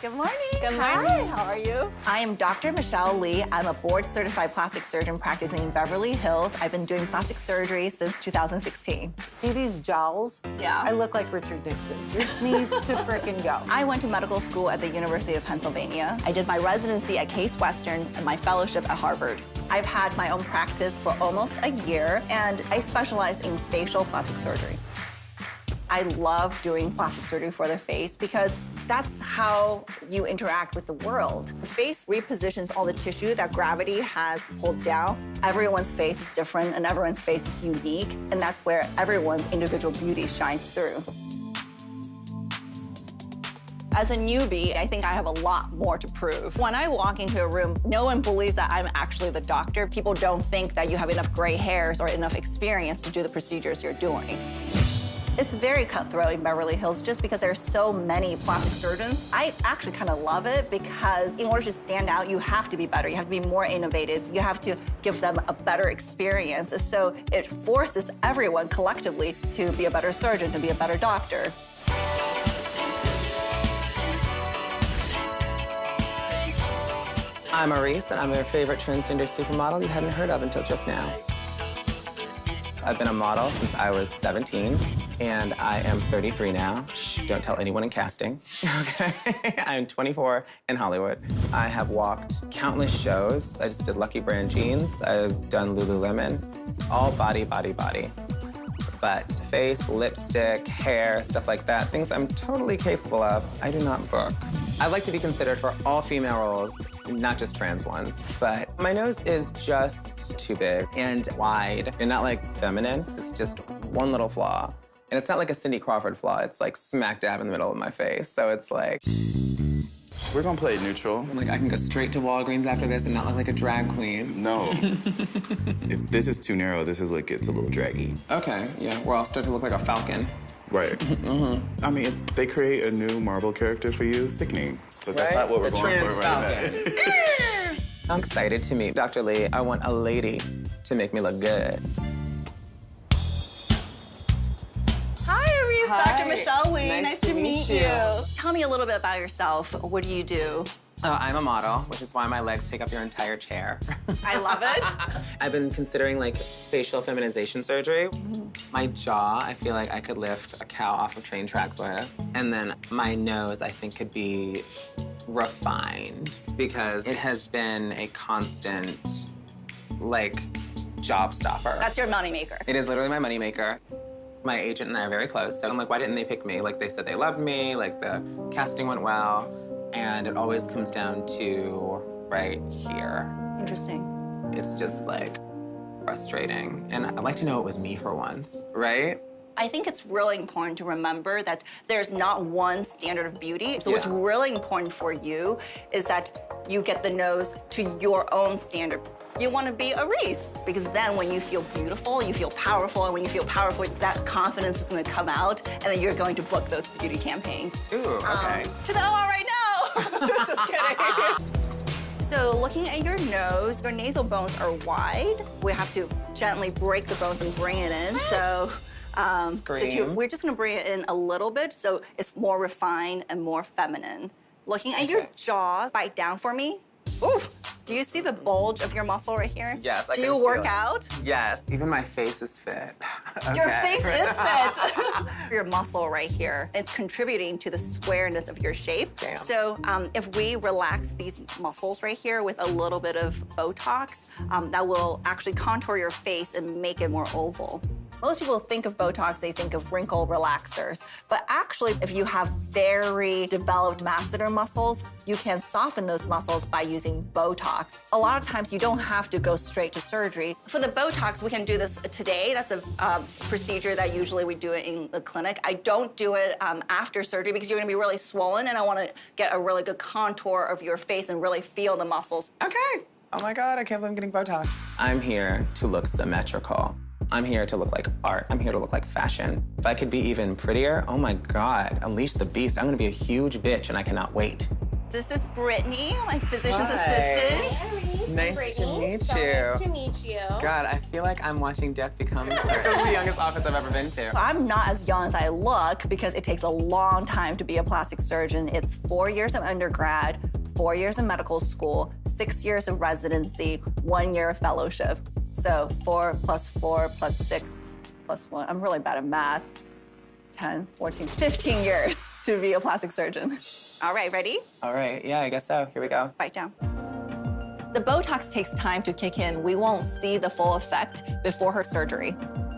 Good morning. Good morning. Hi, how are you? I am Dr. Michelle Lee. I'm a board-certified plastic surgeon practicing in Beverly Hills. I've been doing plastic surgery since 2016. See these jowls? Yeah. I look like Richard Nixon. This needs to frickin' go. I went to medical school at the University of Pennsylvania. I did my residency at Case Western and my fellowship at Harvard. I've had my own practice for almost a year, and I specialize in facial plastic surgery. I love doing plastic surgery for the face because that's how you interact with the world. The face repositions all the tissue that gravity has pulled down. Everyone's face is different and everyone's face is unique, and that's where everyone's individual beauty shines through. As a newbie, I think I have a lot more to prove. When I walk into a room, no one believes that I'm actually the doctor. People don't think that you have enough gray hairs or enough experience to do the procedures you're doing. It's very cutthroat in Beverly Hills just because there's so many plastic surgeons. I actually kind of love it because in order to stand out, you have to be better. You have to be more innovative. You have to give them a better experience. So it forces everyone collectively to be a better surgeon, to be a better doctor. I'm Arisce, and I'm your favorite transgender supermodel you hadn't heard of until just now. I've been a model since I was 17, and I am 33 now. Shh, don't tell anyone in casting, okay? I'm 24 in Hollywood. I have walked countless shows. I just did Lucky Brand jeans. I've done Lululemon. All body, body, body. But face, lipstick, hair, stuff like that, things I'm totally capable of, I do not book. I'd like to be considered for all female roles, not just trans ones. But my nose is just too big and wide and not like feminine. It's just one little flaw. And it's not like a Cindy Crawford flaw. It's like smack dab in the middle of my face. So it's like... We're gonna play it neutral. Like, I can go straight to Walgreens after this and not look like a drag queen. No. If this is too narrow, this is what gets a little draggy. Okay, yeah, well, I'll start to look like a falcon. Right. I mean, if they create a new Marvel character for you, sickening. But that's not what we're going for right now. I'm excited to meet Dr. Lee. I want a lady to make me look good. Hi, Arisce. Hi. Dr. Michelle Lee. Nice to to meet meet you. you. Tell me a little bit about yourself. What do you do? I'm a model, which is why my legs take up your entire chair. I love it. I've been considering, like, facial feminization surgery. My jaw, I feel like I could lift a cow off of train tracks with. And then my nose, I think, could be refined because it has been a constant, like, job stopper. That's your moneymaker. It is literally my moneymaker. My agent and I are very close, so I'm like, why didn't they pick me? Like, they said they loved me, like, the casting went well, and it always comes down to right here. Interesting. It's just, like, frustrating. And I'd like to know it was me for once, right? I think it's really important to remember that there's not one standard of beauty. So what's Yeah. really important for you is that you get the nose to your own standard. You want to be Arisce because then when you feel beautiful, you feel powerful, and when you feel powerful, that confidence is going to come out, and then you're going to book those beauty campaigns. Ooh, okay. To the OR right now. Just kidding. So looking at your nose, your nasal bones are wide. We have to gently break the bones and bring it in. So, Scream. we're just gonna bring it in a little bit so it's more refined and more feminine. Looking at your jaw, bite down for me. Oof. Do you see the bulge of your muscle right here? Yes, I Do can you feel work it. out? Yes, even my face is fit. Your Okay. face is fit. Your muscle right here, it's contributing to the squareness of your shape. Damn. So if we relax these muscles right here with a little bit of Botox, that will actually contour your face and make it more oval. Most people think of Botox, they think of wrinkle relaxers. But actually, if you have very developed masseter muscles, you can soften those muscles by using Botox. A lot of times, you don't have to go straight to surgery. For the Botox, we can do this today. That's a procedure that usually we do it in the clinic. I don't do it after surgery because you're gonna be really swollen, and I wanna get a really good contour of your face and really feel the muscles. Okay. Oh my God, I can't believe I'm getting Botox. I'm here to look symmetrical. I'm here to look like art. I'm here to look like fashion. If I could be even prettier, oh my God, unleash the beast. I'm gonna be a huge bitch and I cannot wait. This is Brittany, my physician's Hi. assistant. Nice to meet So you. nice to meet you. God, I feel like I'm watching Death Becomes Her. This is the youngest office I've ever been to. I'm not as young as I look because it takes a long time to be a plastic surgeon. It's 4 years of undergrad, 4 years of medical school, 6 years of residency, 1 year of fellowship. So 4 plus 4 plus 6 plus 1. I'm really bad at math. 10, 14, 15 years to be a plastic surgeon. All right, ready? All right, yeah, I guess so. Here we go. Bite down. The Botox takes time to kick in. We won't see the full effect before her surgery.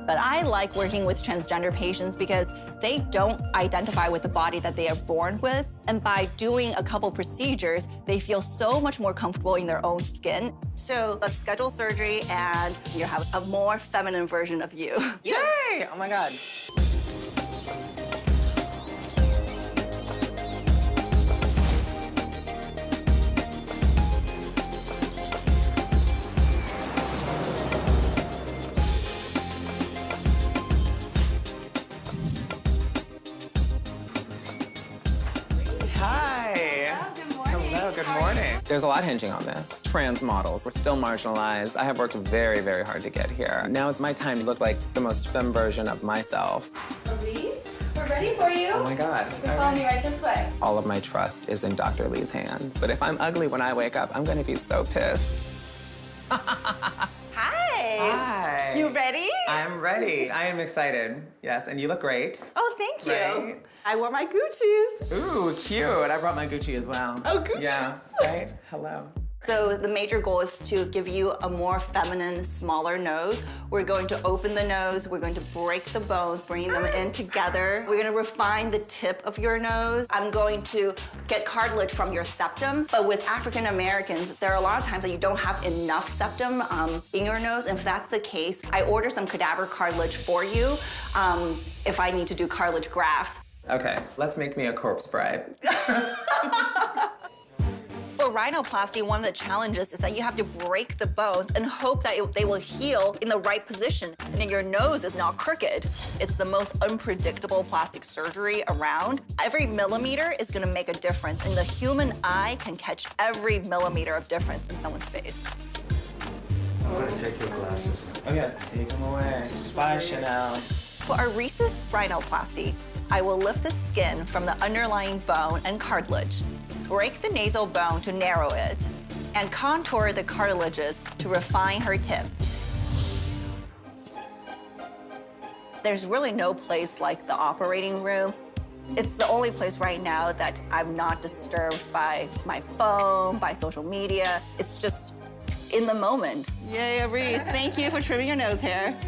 But I like working with transgender patients because they don't identify with the body that they are born with. And by doing a couple procedures, they feel so much more comfortable in their own skin. So let's schedule surgery and you have a more feminine version of you. Yay! Oh my God. Good morning. There's a lot hinging on this. Trans models, we're still marginalized. I have worked very, very hard to get here. Now it's my time to look like the most femme version of myself. Arisce, we're ready for you. Oh my God. You can follow me right this way. All of my trust is in Dr. Lee's hands. But if I'm ugly when I wake up, I'm gonna be so pissed. Hi. Hi. You ready? I'm ready. I am excited. Yes, and you look great. Oh, thank you. Right? I wore my Gucci's. Ooh, cute. I brought my Gucci as well. Oh, Gucci. Yeah, right? Hello. So the major goal is to give you a more feminine, smaller nose. We're going to open the nose. We're going to break the bones, bringing them in together. We're going to refine the tip of your nose. I'm going to get cartilage from your septum. But with African Americans, there are a lot of times that you don't have enough septum in your nose. And if that's the case, I order some cadaver cartilage for you if I need to do cartilage grafts. Okay, let's make me a corpse bride. For rhinoplasty, one of the challenges is that you have to break the bones and hope that they will heal in the right position, and then your nose is not crooked. It's the most unpredictable plastic surgery around. Every millimeter is gonna make a difference, and the human eye can catch every millimeter of difference in someone's face. I'm gonna take your glasses. Oh yeah, take them away. Bye, Chanel. For Arisce's rhinoplasty, I will lift the skin from the underlying bone and cartilage, break the nasal bone to narrow it, and contour the cartilages to refine her tip. There's really no place like the operating room. It's the only place right now that I'm not disturbed by my phone, by social media. It's just in the moment. Yay, Arisce, thank you for trimming your nose hair.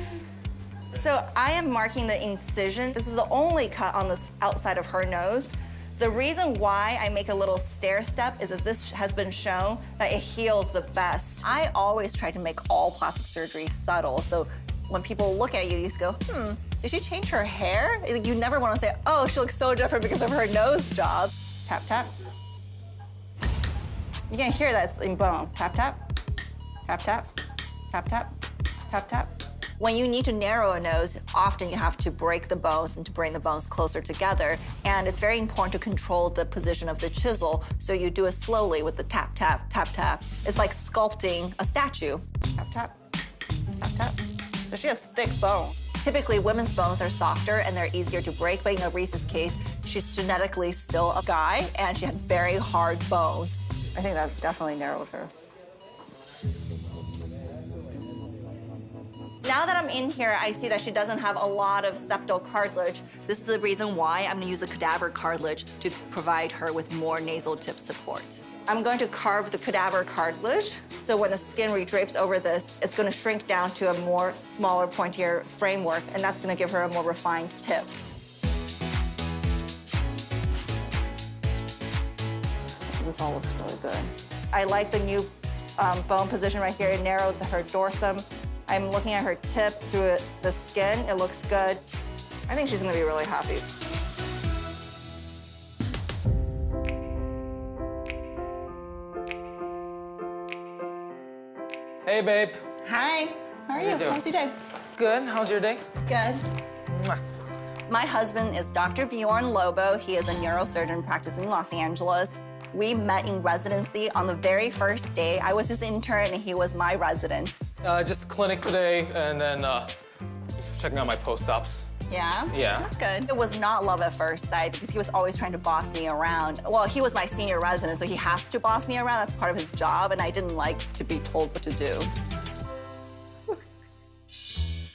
So I am marking the incision. This is the only cut on the outside of her nose. The reason why I make a little stair step is that this has been shown that it heals the best. I always try to make all plastic surgery subtle. So when people look at you, you just go, did she change her hair? You never want to say, oh, she looks so different because of her nose job. Tap, tap. You can hear that in bone. Tap, tap, tap, tap, tap, tap, tap, tap. When you need to narrow a nose, often you have to break the bones and to bring the bones closer together. And it's very important to control the position of the chisel, so you do it slowly with the tap, tap, tap, tap. It's like sculpting a statue. Tap, tap, tap, tap. So she has thick bones. Typically, women's bones are softer and they're easier to break, but in Arisce's case, she's genetically still a guy, and she had very hard bones. I think that definitely narrowed her. Now that I'm in here, I see that she doesn't have a lot of septal cartilage. This is the reason why I'm gonna use the cadaver cartilage to provide her with more nasal tip support. I'm going to carve the cadaver cartilage, so when the skin redrapes over this, it's gonna shrink down to a more smaller, pointier framework, and that's gonna give her a more refined tip. This all looks really good. I like the new bone position right here. It narrowed her dorsum. I'm looking at her tip through the skin. It looks good. I think she's gonna be really happy. Hey, babe. Hi, how are you? doing? How's your day? Good. How's your day? Good. Mwah. My husband is Dr. Bjorn Lobo. He is a neurosurgeon practicing in Los Angeles. We met in residency on the very first day. I was his intern and he was my resident. Just clinic today, and then just checking out my post-ops. Yeah? Yeah. That's good. It was not love at first sight because he was always trying to boss me around. Well, he was my senior resident, so he has to boss me around. That's part of his job, and I didn't like to be told what to do.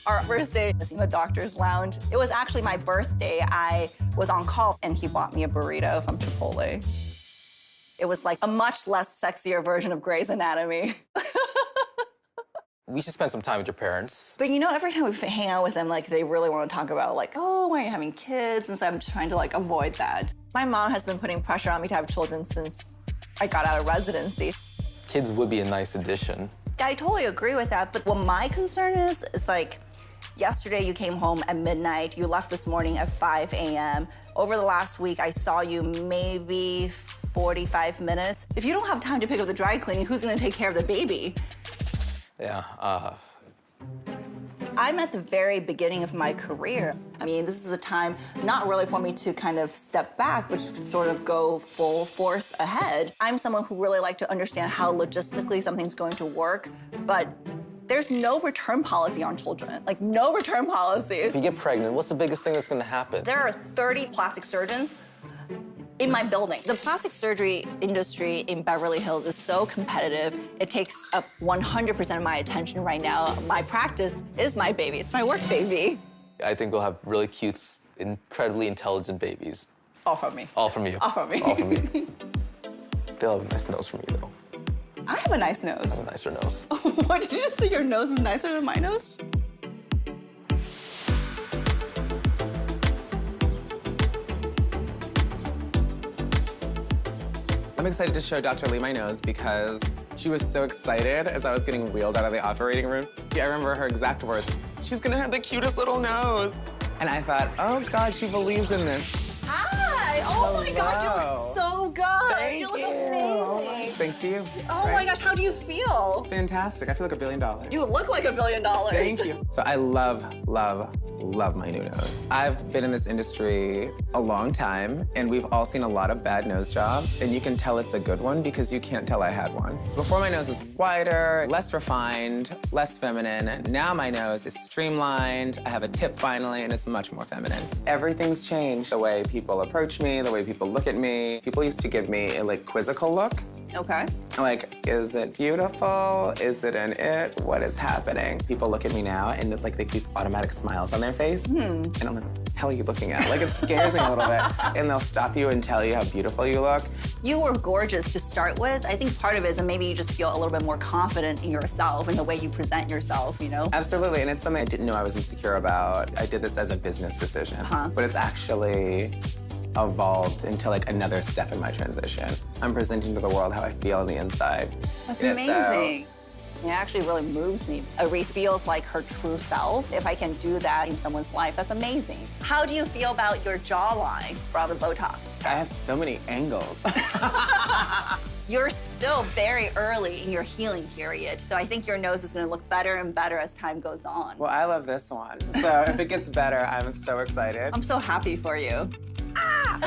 Our first day was in the doctor's lounge. It was actually my birthday. I was on call, and he bought me a burrito from Chipotle. It was like a much less sexier version of Grey's Anatomy. We should spend some time with your parents. But you know, every time we hang out with them, like, they really want to talk about, like, oh, why are you having kids? And so I'm trying to, like, avoid that. My mom has been putting pressure on me to have children since I got out of residency. Kids would be a nice addition. I totally agree with that, but what my concern is like, yesterday you came home at midnight, you left this morning at 5 a.m. Over the last week, I saw you maybe 45 minutes. If you don't have time to pick up the dry cleaning, who's gonna take care of the baby? Yeah, I'm at the very beginning of my career. I mean, this is a time not really for me to kind of step back, but sort of go full force ahead. I'm someone who really like to understand how logistically something's going to work, but there's no return policy on children. Like, no return policy. if you get pregnant, what's the biggest thing that's gonna happen? There are 30 plastic surgeons in my building. The plastic surgery industry in Beverly Hills is so competitive. It takes up 100% of my attention right now. My practice is my baby. It's my work baby. I think we'll have really cute, incredibly intelligent babies. All from me. All from you. All from me. All from me. They'll have a nice nose from you, though. I have a nice I nose. have a nicer nose. What, did you just say your nose is nicer than my nose? I'm excited to show Dr. Lee my nose because she was so excited as I was getting wheeled out of the operating room. I remember her exact words, "She's gonna have the cutest little nose." And I thought, oh God, she believes in this. Hi! Oh my gosh, you Hello. look so good! Thank you look you. amazing! Thanks to you. Oh my gosh, how do you feel? Fantastic. I feel like $1 billion. You look like $1 billion. Thank you. So I love, love, love my new nose. I've been in this industry a long time, and we've all seen a lot of bad nose jobs, and you can tell it's a good one because you can't tell I had one. Before, my nose was wider, less refined, less feminine. Now my nose is streamlined, I have a tip finally, and it's much more feminine. Everything's changed. The way people approach me, the way people look at me. People used to give me a, like, quizzical look. Okay. Like, is it beautiful? Is it an it? What is happening? People look at me now and like they have these automatic smiles on their face. And I'm like, what the hell are you looking at? Like, it scares me a little bit. And they'll stop you and tell you how beautiful you look. You were gorgeous to start with. I think part of it is that maybe you just feel a little bit more confident in yourself and the way you present yourself, you know? Absolutely, and it's something I didn't know I was insecure about. I did this as a business decision, but it's actually evolved into like another step in my transition. I'm presenting to the world how I feel on the inside. That's Yeah, amazing. It actually really moves me. Arisce feels like her true self. If I can do that in someone's life, that's amazing. How do you feel about your jawline for all the Botox? I have so many angles. You're still very early in your healing period, so I think your nose is gonna look better and better as time goes on. Well, I love this one. So if it gets better, I'm so excited. I'm so happy for you. Ah!